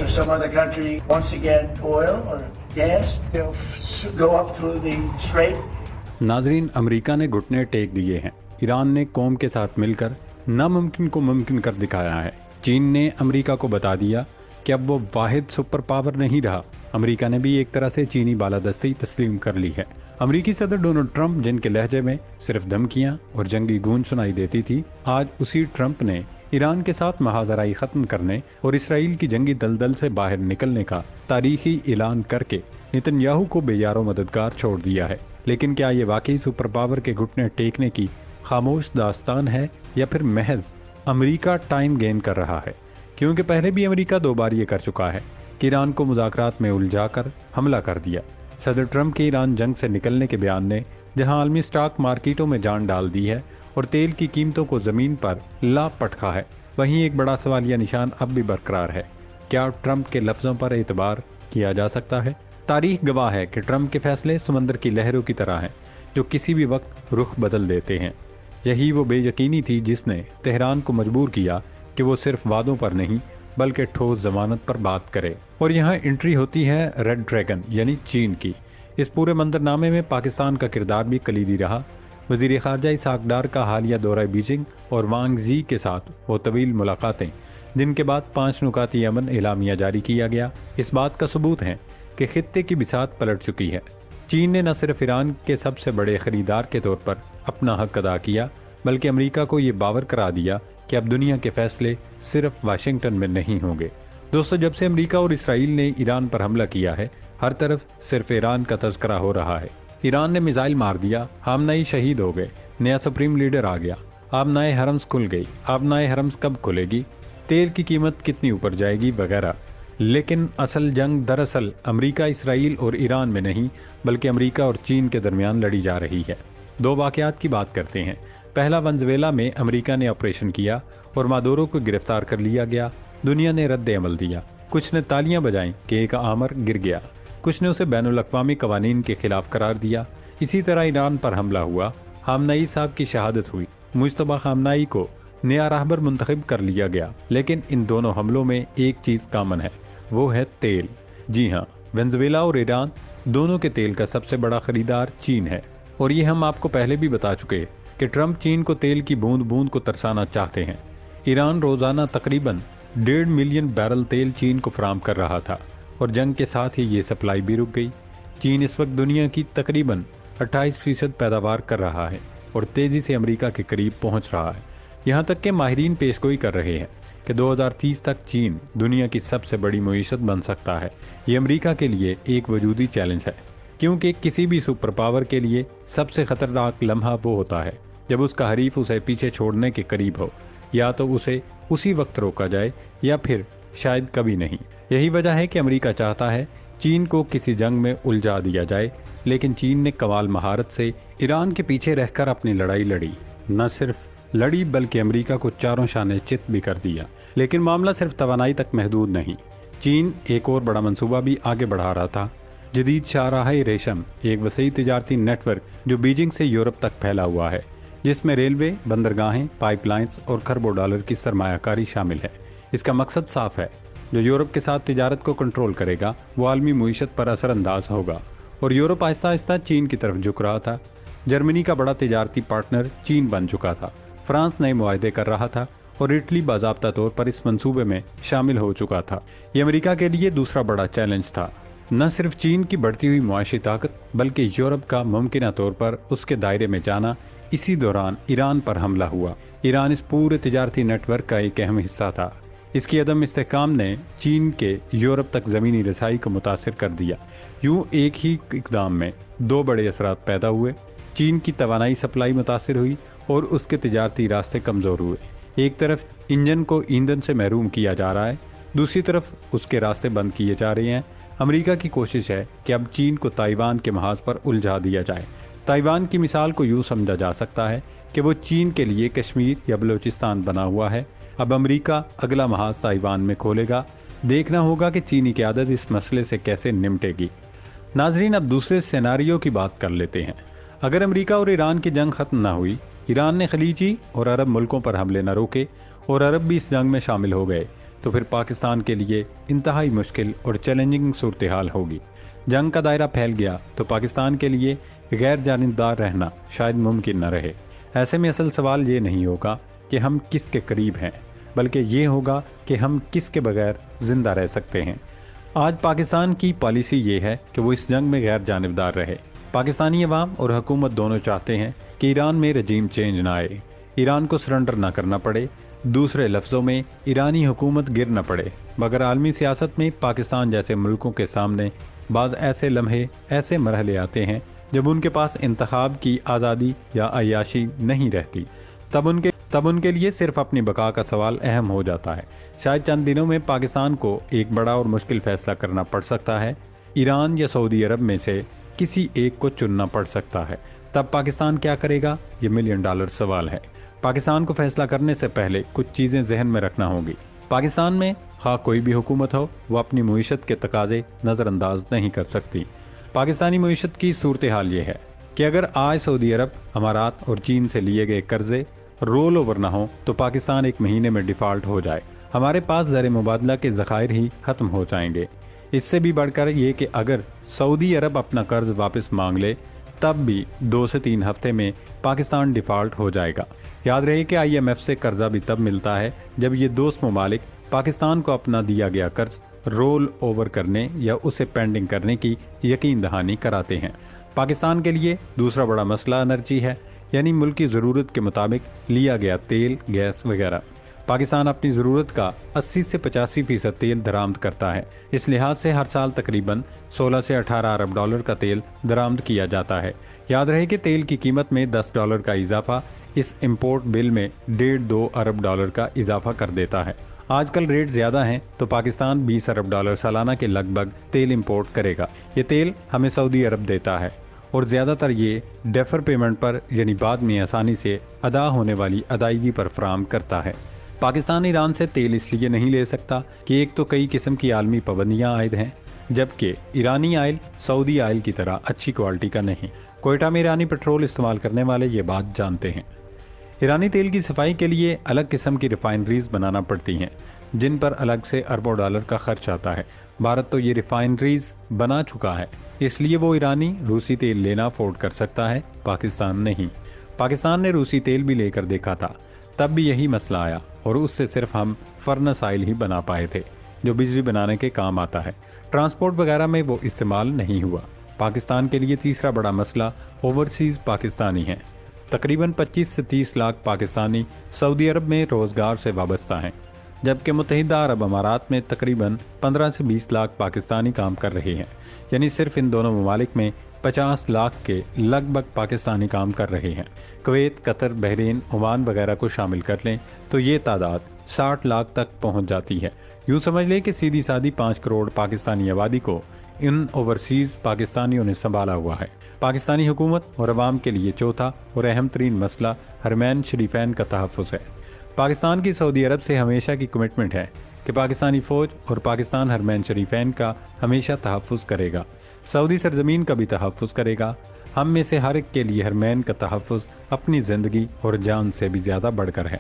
or some other country wants to get oil or gas, they'll go up through the strait. नाजरीन, America ने घुटने take दिए हैं। Iran ने कौम के साथ मिलकर नामुमकिन को मुमकिन कर दिखाया है। चीन ने अमेरिका को बता दिया कि अब वो वाहिद सुपर पावर नहीं रहा। अमेरिका ने भी एक तरह से चीनी बालादस्ती तस्लीम कर ली है। अमेरिकी सदर डोनाल्ड ट्रंप, जिनके लहजे में सिर्फ धमकियां और जंगी गूंज सुनाई देती थी, आज उसी ट्रंप ने ईरान के साथ महाजराई खत्म करने और इसराइल की जंगी दलदल से बाहर निकलने का तारीखी ऐलान करके नेतन्याहू को बेयारो मददगार छोड़ दिया है। लेकिन क्या ये वाकई सुपर पावर के घुटने टेकने की खामोश दास्तान है या फिर महज अमेरिका टाइम गेन कर रहा है? क्योंकि पहले भी अमेरिका 2 बार ये कर चुका है कि ईरान को मुज़ाकरात में उलझाकर हमला कर दिया। सदर ट्रंप के ईरान जंग से निकलने के बयान ने जहां आलमी स्टॉक मार्केटों में जान डाल दी है और तेल की कीमतों को ज़मीन पर ला पटका है, वहीं एक बड़ा सवालिया निशान अब भी बरकरार है। क्या ट्रंप के लफ्ज़ों पर एतबार किया जा सकता है? तारीख गवाह है कि ट्रंप के फैसले समंदर की लहरों की तरह हैं, जो किसी भी वक्त रुख बदल देते हैं। यही वो बेयकीनी थी जिसने तेहरान को मजबूर किया कि वो सिर्फ वादों पर नहीं बल्कि ठोस जमानत पर बात करे। और यहाँ एंट्री होती है रेड ड्रैगन यानी चीन की। इस पूरे मंजरनामे में पाकिस्तान का किरदार भी कलीदी रहा। वज़ीर ख़ारजा इसहाक डार का हालिया दौरा बीजिंग और वांग जी के साथ वो तवील मुलाकातें, जिनके बाद 5 नुकाती अमन एलामिया जारी किया गया, इस बात का सबूत है कि खित्ते की बिसात पलट चुकी है। चीन ने न सिर्फ ईरान के सबसे बड़े खरीदार के तौर पर अपना हक अदा किया, बल्कि अमेरिका को ये बावर करा दिया कि अब दुनिया के फैसले सिर्फ वाशिंगटन में नहीं होंगे। दोस्तों, जब से अमेरिका और इसराइल ने ईरान पर हमला किया है, हर तरफ सिर्फ ईरान का तज़किरा हो रहा है। ईरान ने मिसाइल मार दिया, हामनाई शहीद हो गए, नया सुप्रीम लीडर आ गया, आबनाए हरम्स खुल गई, आबनाए हरम्स कब खुलेगी, तेल की कीमत कितनी ऊपर जाएगी वगैरह। लेकिन असल जंग दरअसल अमेरिका, इसराइल और ईरान में नहीं बल्कि अमेरिका और चीन के दरमियान लड़ी जा रही है। 2 वाक़यात की बात करते हैं। पहला, वेनेज़ुएला में अमेरिका ने ऑपरेशन किया और मादुरो को गिरफ्तार कर लिया गया। दुनिया ने रद्द अमल दिया। कुछ ने तालियां बजाईं कि एक आमर गिर गया, कुछ ने उसे बैनुल-अक़वामी कवानीन के खिलाफ करार दिया। इसी तरह ईरान पर हमला हुआ, खामनेई साहब की शहादत हुई, मुज्तबा खामनेई को नया राहबर मुंतखब कर लिया गया। लेकिन इन दोनों हमलों में एक चीज़ कामन है, वो है तेल। जी हाँ, वेनेज़ुएला और ईरान दोनों के तेल का सबसे बड़ा खरीदार चीन है। और ये हम आपको पहले भी बता चुके कि ट्रंप चीन को तेल की बूंद बूंद को तरसाना चाहते हैं। ईरान रोज़ाना तकरीबन 1.5 मिलियन बैरल तेल चीन को फराहम कर रहा था और जंग के साथ ही ये सप्लाई भी रुक गई। चीन इस वक्त दुनिया की तकरीबन 28% पैदावार कर रहा है और तेज़ी से अमेरिका के करीब पहुंच रहा है। यहाँ तक कि माहिरीन पेशगोई कर रहे हैं कि 2030 तक चीन दुनिया की सबसे बड़ी मईशत बन सकता है। ये अमेरिका के लिए एक वजूदी चैलेंज है, क्योंकि किसी भी सुपर पावर के लिए सबसे ख़तरनाक लम्हा वो होता है जब उसका हरीफ उसे पीछे छोड़ने के करीब हो। या तो उसे उसी वक्त रोका जाए या फिर शायद कभी नहीं। यही वजह है कि अमेरिका चाहता है चीन को किसी जंग में उलझा दिया जाए। लेकिन चीन ने कमाल महारत से ईरान के पीछे रहकर अपनी लड़ाई लड़ी। न सिर्फ लड़ी बल्कि अमेरिका को चारों शाने चित भी कर दिया। लेकिन मामला सिर्फ तवानाई तक महदूद नहीं। चीन एक और बड़ा मंसूबा भी आगे बढ़ा रहा था, जदीद शाहराह रेशम, एक वसी तिजारती नेटवर्क जो बीजिंग से यूरोप तक फैला हुआ है, जिसमें रेलवे, बंदरगाहें, पाइपलाइंस और खरबों डॉलर की सरमायाकारी शामिल है। इसका मकसद साफ है, जो यूरोप के साथ तिजारत को कंट्रोल करेगा वो आलमी मईशत पर असरअंदाज होगा। और यूरोप आहिस्ता आहिस्ता चीन की तरफ झुक रहा था। जर्मनी का बड़ा तिजारती पार्टनर चीन बन चुका था। फ्रांस नए मुआहदे कर रहा था और इटली बाज़ाब्ता तौर पर इस मंसूबे में शामिल हो चुका था। ये अमेरिका के लिए दूसरा बड़ा चैलेंज था। न सिर्फ चीन की बढ़ती हुई मुआशी ताकत बल्कि यूरोप का मुमकिन तौर पर उसके दायरे में जाना। इसी दौरान ईरान पर हमला हुआ। ईरान इस पूरे तिजारती नेटवर्क का एक अहम हिस्सा था। इसकी अदम इस्तेहकाम ने चीन के यूरोप तक ज़मीनी रसाई को मुतासिर कर दिया। यूँ एक ही इकदाम में 2 बड़े असरात पैदा हुए। चीन की तवानाई सप्लाई मुतासिर हुई और उसके तिजारती रास्ते कमज़ोर हुए। एक तरफ इंजन को ईंधन से महरूम किया जा रहा है, दूसरी तरफ उसके रास्ते बंद किए जा रहे हैं। अमेरिका की कोशिश है कि अब चीन को ताइवान के महाज पर उलझा दिया जाए। ताइवान की मिसाल को यूँ समझा जा सकता है कि वो चीन के लिए कश्मीर या बलूचिस्तान बना हुआ है। अब अमेरिका अगला महाज ताइवान में खोलेगा। देखना होगा कि चीनी क़यादत इस मसले से कैसे निपटेगी। नाजरीन, अब दूसरे सिनेरियो की बात कर लेते हैं। अगर अमेरिका और ईरान की जंग ख़त्म ना हुई, ईरान ने खलीजी और अरब मुल्कों पर हमले न रोके और अरब भी इस जंग में शामिल हो गए, तो फिर पाकिस्तान के लिए इंतहाई मुश्किल और चैलेंजिंग सूरत हाल होगी। जंग का दायरा फैल गया तो पाकिस्तान के लिए गैर जानिबदार रहना शायद मुमकिन न रहे। ऐसे में असल सवाल ये नहीं होगा कि हम किसके करीब हैं, बल्कि ये होगा कि हम किसके बगैर ज़िंदा रह सकते हैं। आज पाकिस्तान की पॉलिसी ये है कि वो इस जंग में गैर जानिबदार रहे। पाकिस्तानी अवाम और हुकूमत दोनों चाहते हैं कि ईरान में रजीम चेंज ना आए, ईरान को सरेंडर ना करना पड़े, दूसरे लफ्ज़ों में ईरानी हुकूमत गिर न पड़े। मगर आलमी सियासत में पाकिस्तान जैसे मुल्कों के सामने बाज़ ऐसे लम्हे, ऐसे मरहले आते हैं जब उनके पास इंतखाब की आज़ादी या अय्याशी नहीं रहती। तब उनके लिए सिर्फ अपनी बका का सवाल अहम हो जाता है। शायद चंद दिनों में पाकिस्तान को एक बड़ा और मुश्किल फ़ैसला करना पड़ सकता है। ईरान या सऊदी अरब में से किसी एक को चुनना पड़ सकता है। तब पाकिस्तान क्या करेगा, ये $1 मिलियन सवाल है। पाकिस्तान को फैसला करने से पहले कुछ चीज़ें जहन में रखना होगी। पाकिस्तान में हाँ कोई भी हुकूमत हो, वो अपनी मईशत के तकाजे नज़रअंदाज नहीं कर सकती। पाकिस्तानी मईशत की सूरत हाल ये है कि अगर आज सऊदी अरब, अमारात और चीन से लिए गए कर्जे रोल ओवर ना हो तो पाकिस्तान 1 महीने में डिफ़ॉल्ट हो जाए। हमारे पास ज़र मुबादला के ज़खायर ही ख़त्म हो जाएंगे। इससे भी बढ़कर ये कि अगर सऊदी अरब अपना कर्ज वापस मांग ले तब भी 2 से 3 हफ्ते में पाकिस्तान डिफ़ॉल्ट हो जाएगा। याद रहे कि IMF से कर्जा भी तब मिलता है जब ये दोस्त ममालिक पाकिस्तान को अपना दिया गया कर्ज रोल ओवर करने या उसे पेंडिंग करने की यकीन दहानी कराते हैं। पाकिस्तान के लिए दूसरा बड़ा मसला एनर्जी है, यानी मुल्क की ज़रूरत के मुताबिक लिया गया तेल, गैस वगैरह। पाकिस्तान अपनी ज़रूरत का 80 से 85% तेल दरामद करता है। इस लिहाज से हर साल तकरीबन 16 से 18 अरब डॉलर का तेल दरामद किया जाता है। याद रहे कि तेल की कीमत में $10 का इजाफा इस इम्पोर्ट बिल में 1.5-2 अरब डॉलर का इजाफा कर देता है। आजकल रेट ज़्यादा हैं तो पाकिस्तान 20 अरब डॉलर सालाना के लगभग तेल इंपोर्ट करेगा। ये तेल हमें सऊदी अरब देता है और ज़्यादातर ये डेफर पेमेंट पर, यानी बाद में आसानी से अदा होने वाली अदायगी पर फराम करता है। पाकिस्तान ईरान से तेल इसलिए नहीं ले सकता कि एक तो कई किस्म की आलमी पाबंदियाँ आयद हैं, जबकि ईरानी आयल सऊदी आयल की तरह अच्छी क्वालिटी का नहीं। कोयटा में ईरानी पेट्रोल इस्तेमाल करने वाले ये बात जानते हैं। ईरानी तेल की सफाई के लिए अलग किस्म की रिफाइनरीज बनाना पड़ती हैं, जिन पर अलग से अरबों डॉलर का खर्च आता है। भारत तो ये रिफाइनरीज बना चुका है, इसलिए वो ईरानी रूसी तेल लेना अफोर्ड कर सकता है, पाकिस्तान नहीं। पाकिस्तान ने रूसी तेल भी लेकर देखा था, तब भी यही मसला आया और उससे सिर्फ हम फर्नेस ऑयल ही बना पाए थे, जो बिजली बनाने के काम आता है। ट्रांसपोर्ट वगैरह में वो इस्तेमाल नहीं हुआ। पाकिस्तान के लिए तीसरा बड़ा मसला ओवरसीज़ पाकिस्तानी है। तकरीबन 25 से 30 लाख पाकिस्तानी सऊदी अरब में रोज़गार से वाबस्ता हैं, जबकि मुत्तहिदा अरब अमारात में तकरीबन 15 से 20 लाख पाकिस्तानी काम कर रहे हैं। यानी सिर्फ इन दोनों ममालिक में 50 लाख के लगभग पाकिस्तानी काम कर रहे हैं। कुवैत, कतर, बहरीन, ओमान वगैरह को शामिल कर लें तो ये तादाद 60 लाख तक पहुंच जाती है। यूँ समझ लें कि सीधी सादी 5 करोड़ पाकिस्तानी आबादी को इन ओवरसीज़ पाकिस्तानियों ने संभाला हुआ है। पाकिस्तानी हुकूमत और अवाम के लिए चौथा और अहम तरीन मसला हरमैन शरीफैन का तहफ़्फ़ुज़ है। पाकिस्तान की सऊदी अरब से हमेशा की कमिटमेंट है कि पाकिस्तानी फ़ौज और पाकिस्तान हरमैन शरीफैन का हमेशा तहफ़्फ़ुज़ करेगा, सऊदी सरजमीन का भी तहफ़्फ़ुज़ करेगा। हम में से हर एक के लिए हरमैन का तहफ़्फ़ुज़ अपनी ज़िंदगी और जान से भी ज़्यादा बढ़कर है।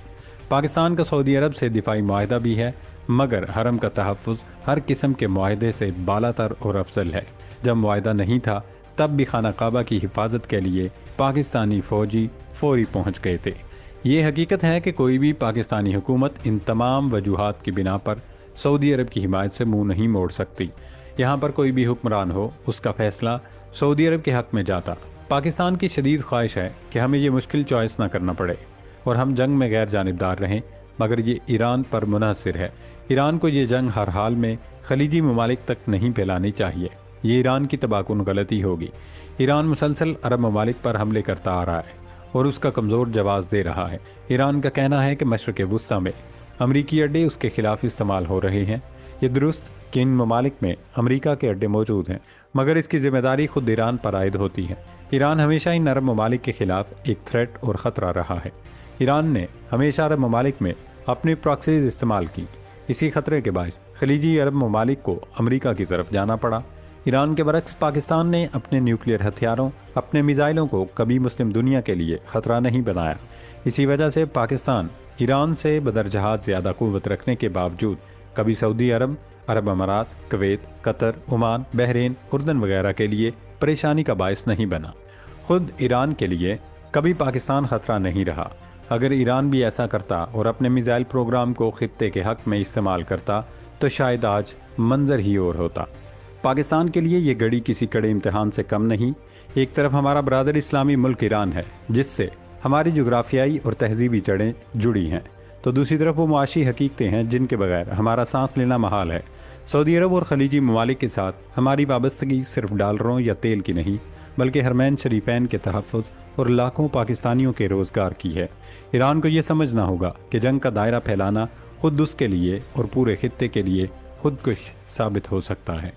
पाकिस्तान का सऊदी अरब से दिफाई मुआहदा भी है, मगर हरम का तहफ़्फ़ुज़ हर किस्म के मुआहदे से बालातर और अफजल है। जब मुआहदा नहीं था तब भी खाना काबा की हिफाजत के लिए पाकिस्तानी फ़ौजी फौरी पहुँच गए थे। ये हकीकत है कि कोई भी पाकिस्तानी हुकूमत इन तमाम वजूहात की बिना पर सऊदी अरब की हिमायत से मुँह नहीं मोड़ सकती। यहाँ पर कोई भी हुक्मरान हो, उसका फ़ैसला सऊदी अरब के हक़ में जाता। पाकिस्तान की शदीद ख्वाहिश है कि हमें ये मुश्किल चॉइस ना करना पड़े और हम जंग में गैर जानिबदार रहें, मगर ये ईरान पर मुनहसर है। ईरान को ये जंग हर हाल में खलीजी ममालिक तक नहीं फैलानी चाहिए। ये ईरान की तबाकुन गलती होगी। ईरान मुसलसल अरब ममालिक पर हमले करता आ रहा है और उसका कमज़ोर जवाब दे रहा है। ईरान का कहना है कि मशरक़ वुस्ता में अमरीकी अड्डे उसके खिलाफ इस्तेमाल हो रहे हैं। ये दुरुस्त कि इन ममालिक में अमरीका के अड्डे मौजूद हैं, मगर इसकी ज़िम्मेदारी खुद ईरान पर आयद होती है। ईरान हमेशा इन अरब ममालिक के खिलाफ एक थ्रेट और ख़तरा रहा है। ईरान ने हमेशा अरब ममालिक में अपनी प्रॉक्सीज इस्तेमाल की। इसी खतरे के बायस खलीजी अरब ममालिक को अमरीका की तरफ जाना पड़ा। ईरान के बरक्स पाकिस्तान ने अपने न्यूक्लियर हथियारों, अपने मिसाइलों को कभी मुस्लिम दुनिया के लिए ख़तरा नहीं बनाया। इसी वजह से पाकिस्तान ईरान से बदरजहाज ज़्यादा क़ुव्वत रखने के बावजूद कभी सऊदी अरब, अरब अमारात, कुवैत, कतर, ओमान, बहरीन, उर्दन वगैरह के लिए परेशानी का बायस नहीं बना। खुद ईरान के लिए कभी पाकिस्तान खतरा नहीं रहा। अगर ईरान भी ऐसा करता और अपने मिसाइल प्रोग्राम को खित्ते के हक में इस्तेमाल करता तो शायद आज मंजर ही और होता। पाकिस्तान के लिए ये घड़ी किसी कड़े इम्तिहान से कम नहीं। एक तरफ हमारा बरादर इस्लामी मुल्क ईरान है जिससे हमारी जोग्राफियाई और तहजीबी जड़ें जुड़ी हैं, तो दूसरी तरफ वो मुआशी हकीकतें हैं जिनके बगैर हमारा सांस लेना महाल है। सऊदी अरब और खलीजी ममालिक के साथ हमारी वाबस्तगी सिर्फ डॉलरों या तेल की नहीं बल्कि हरमैन शरीफैन के तहफ़्फ़ुज़ और लाखों पाकिस्तानियों के रोज़गार की है। ईरान को ये समझना होगा कि जंग का दायरा फैलाना खुद उसके लिए और पूरे खित्ते के लिए खुदकुश साबित हो सकता है।